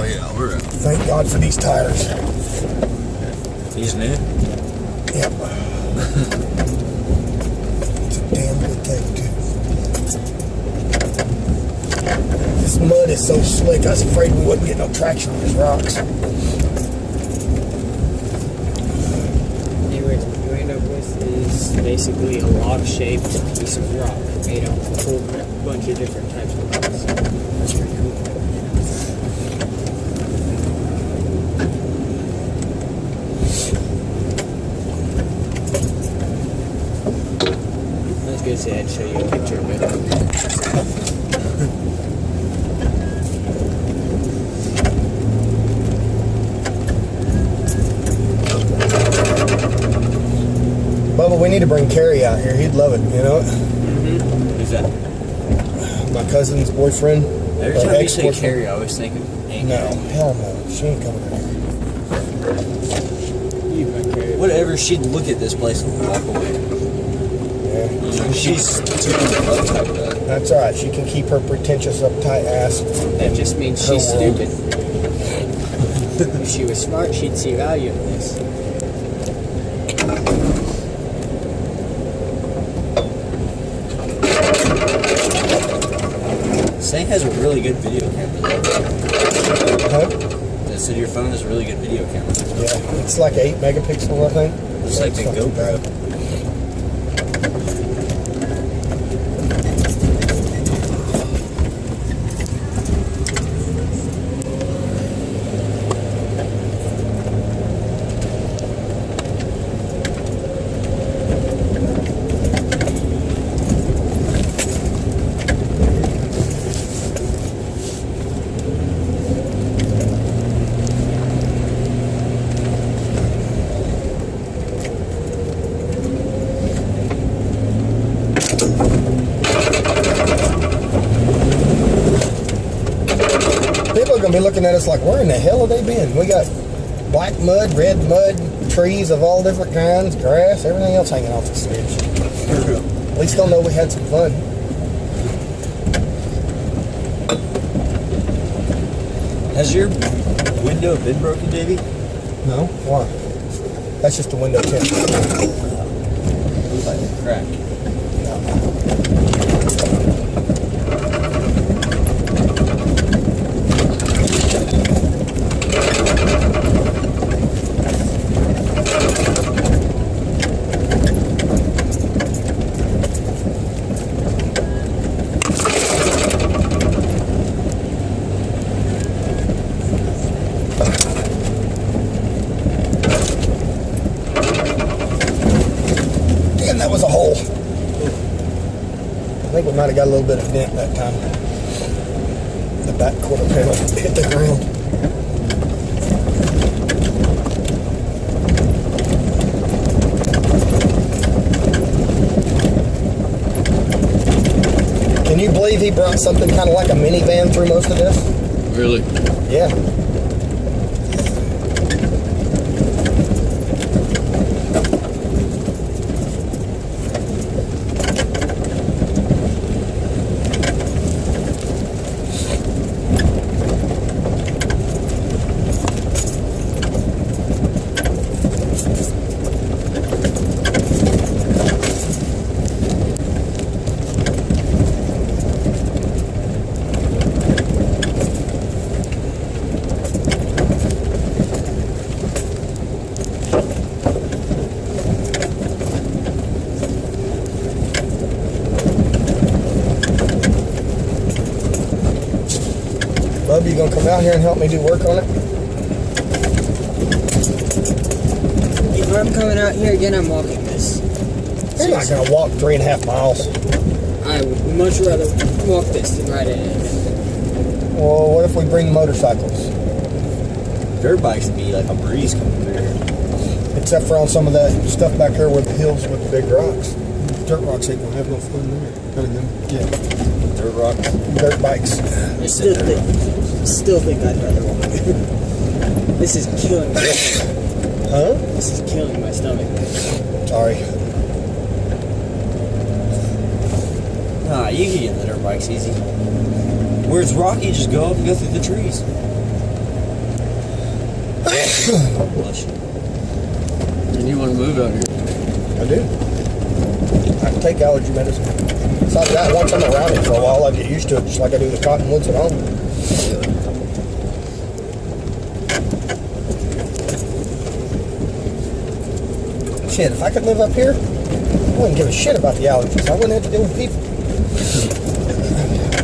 Oh yeah, we're out. Thank God for these tires. These new? Yep. It's a damn good thing too. This mud is so slick, I was afraid we wouldn't get no traction on these rocks. Anyways, what you end up with is basically a log-shaped piece of rock made out of a whole bunch of different types of rocks. That's pretty cool. I was gonna say I'd show you a picture, but Bubba, we need to bring Carrie out here. He'd love it, you know? Who's that? My cousin's boyfriend. Every time you say Carrie, I always think of Aunt No, Carrie. hell no. She ain't coming out here. you got carried. Whatever, she'd look at this place and walk away. Yeah. She's too uptight for that. That's alright. She can keep her pretentious, uptight ass. That just means her she's world. stupid. If she was smart, she'd see value in this. Sang has a really good video camera though. Huh? I said your phone has a really good video camera. Yeah. It's like 8 megapixels, I think. It's like the not too GoPro. bad. People are going to be looking at us like, where in the hell have they been? We got black mud, red mud, trees of all different kinds, grass, everything else hanging off the ridge. At least they'll know we had some fun. Has your window been broken, Davey? No? Why? That's just the window tint. Looks like a crack. Damn, that was a hole. I think we might have got a little bit of dent that time. The back quarter panel hit the ground. Can you believe he brought something kind of like a minivan through most of this? Really? Yeah. Bub, you gonna come out here and help me do work on it? If I'm coming out here again, I'm walking this. You're not gonna walk 3.5 miles. I would much rather walk this than ride it in. Well, what if we bring motorcycles? Dirt bikes would be like a breeze coming through here. Except for on some of that stuff back here with the hills with the big rocks. Dirt rocks ain't gonna have no fun there. Yeah, Dirt rock. dirt bikes. I still think I'd rather walk. This is killing me. Huh? This is killing my stomach. Sorry. Nah, you can get the dirt bikes easy. Where it's rocky, just go up and go through the trees. Bless you. And you want to move out here? I do. I can take allergy medicine. Besides that, once I'm around it for a while, I get used to it, just like I do the cottonwoods at home. Shit, if I could live up here, I wouldn't give a shit about the allergies. I wouldn't have to deal with people.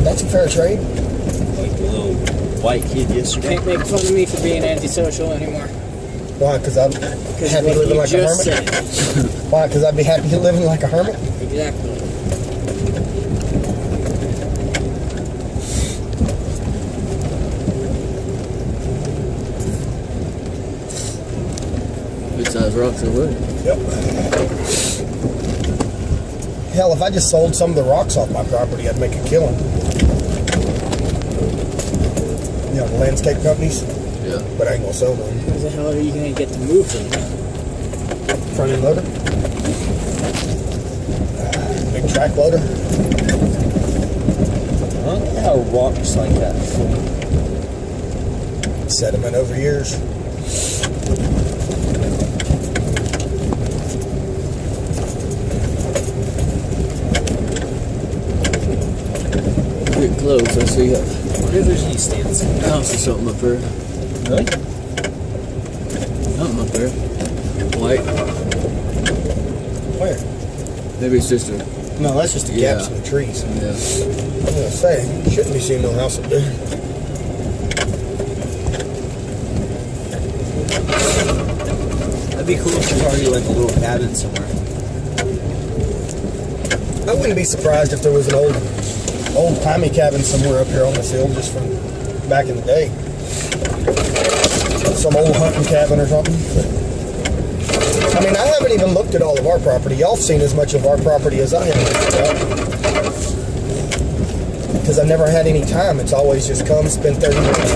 That's a fair trade. Like the little white kid yesterday. Can't make fun of me for being antisocial anymore. Why? Because I'm Because happy what living you like a just hermit? said. Why? Because I'd be happy living like a hermit? Exactly. Good size rocks and wood. Yep. Hell, if I just sold some of the rocks off my property, I'd make a killing. You know, the landscape companies, Yeah. but I ain't gonna sell them. How the hell are you going to get to move them? Front end loader. Big track loader. I don't know how rocks like that. Sediment over years. Get close. I see a What if there's any stands? house or something up there. Really? Something up there. White. Where? Maybe it's just a. No, that's just the Yeah. gaps in the trees. Yeah. I'm gonna say, you shouldn't be seeing no house up there. That'd be cool if there's already like a little cabin somewhere. I wouldn't be surprised if there was an old timey cabin somewhere up here on this hill, just from back in the day. Some old hunting cabin or something. I mean, I haven't even looked at all of our property. Y'all have seen as much of our property as I have. Because I've never had any time. It's always just come, spend 30 minutes.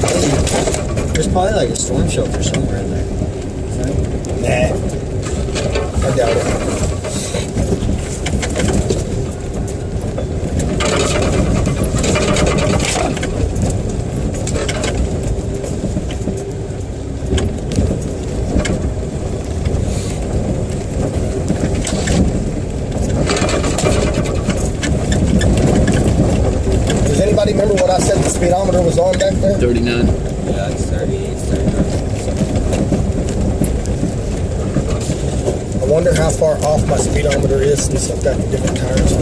There's probably like a storm shelter somewhere in there. Nah. I doubt it. Does anybody remember what I said the speedometer was on back there? 39. Yeah, it's 38, 39. I wonder how far off my speedometer is since I've got different tires on.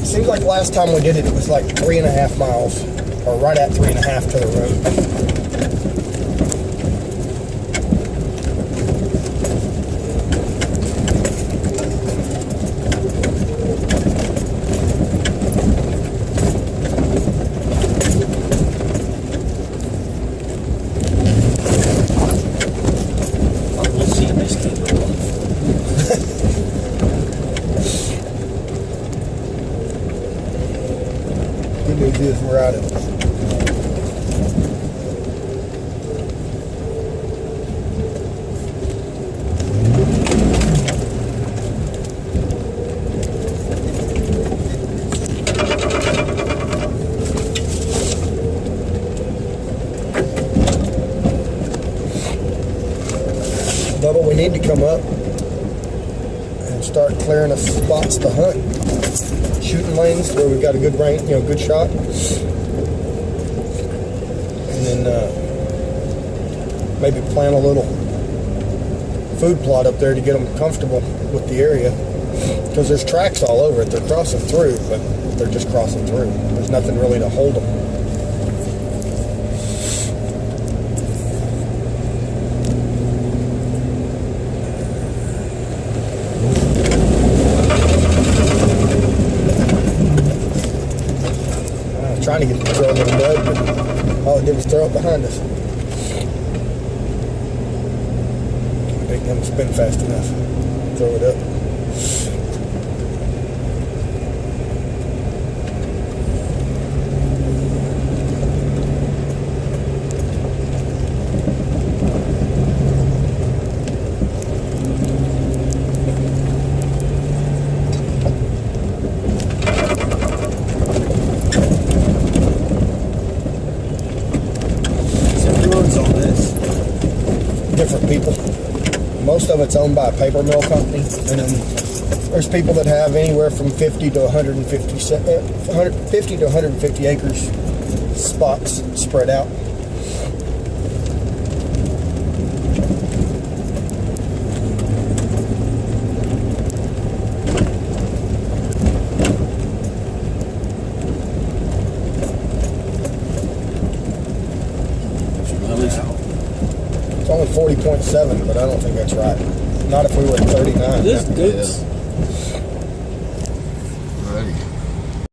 It seems like last time we did it, it was like 3.5 miles, or right at 3.5 to the road. We'll see this game. Good news is we're out of it. Bubba, we need to come up and start clearing us spots to hunt. Shooting lanes where we've got a good range, good shot. And then maybe plant a little food plot up there to get them comfortable with the area. Because there's tracks all over it. They're crossing through, but they're just crossing through. There's nothing really to hold them. Trying to get the throw in the mud, but all it did was throw it behind us. Didn't let him spin fast enough. Throw it up. Everyone's on it. different people. Most of it's owned by a paper mill company, and then there's people that have anywhere from 50 to 150 acres spots spread out. It's only 40.7, but I don't think that's right. Not if we were at 39. This goats.